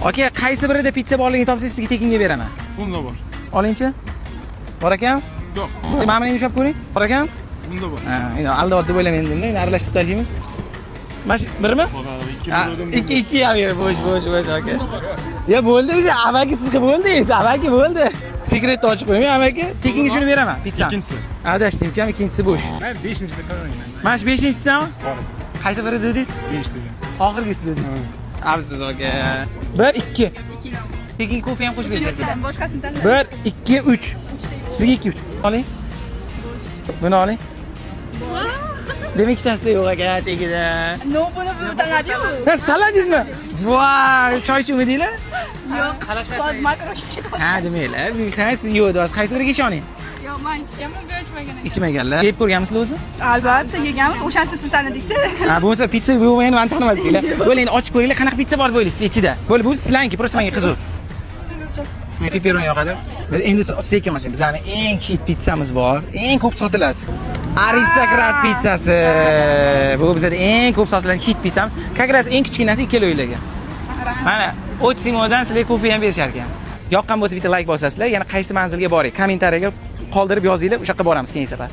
Aka, qaysi birida pizza borligini topsangiz sizga tekinga beraman. Bunda bor. Olingchi. Bor ekan? Yo'q. Mana buni ushlab ko'ring. Bor ekan? Bunda bor. Ha, endi aldab deb o'ylamang endi, aralashtirib tashlaymiz. Mash birmi? Ikki bo'sh aka. Ya bo'ldi, biz avaki sizga bo'ldingiz, avaki bo'ldi. Sekretni ochib qo'ymang, avaki. Tekinga shuni beraman, pizza. Ikkinchisi. Adashdim, kam ikkinchisi bo'sh. Men 5-da qaramayman. Mana shu 5-chisidanmi? Qaysi biri dedingiz? 5da. Oxirgisi dedingiz. Afsus aka. 1 2. Tekin kofe ham qo'shib berasiz. Boshqasini tanla. 1 2 3. Sizga 2 3. Oling. Buni oling. Demak ikkitasida yo'q aka, tegida. No, buni bu tanladi-yu. Siz tanladingizmi? Voy, choy ichmadinglar? Yo'q. Hozir makro shishib. Ha, demaylar. Siz yo'q deysiz. Qaysi biriga ishoning? Yo'q, men ichganman, bu ichmagan. Ichmaganlar. Yeb ko'rganmisizlar o'zi? Albatta, yeganmiz. O'shancha siz tanidikda. Ha, bo'lmasa pizza bo'lmagan meni tanimasdinglar. Bo'l endi ochib ko'ringlar, qanaqa pizza bor bo'lisizda ichida. Bo'l, bu sizlarniki, просто menga qiziq. Sizga pepperoni yoqadi. Biz endi sekin ochamiz. Bizning eng hit pizzamiz bor. Eng ko'p sotiladi. Aristokrat pizzasi. Bu bizda eng ko'p sotiladigan hit pizzamiz. Как раз eng kichkinasi 2 kilolarga. Mana Otsimodan sizlarga kofe ham berishar ekan. Yoqqan bo'lsa bitta like bosasizlar, yana qaysi manzilga boring, kommentariyaga qoldirib yozinglar, o'sha yoqqa boramiz keyingi safar.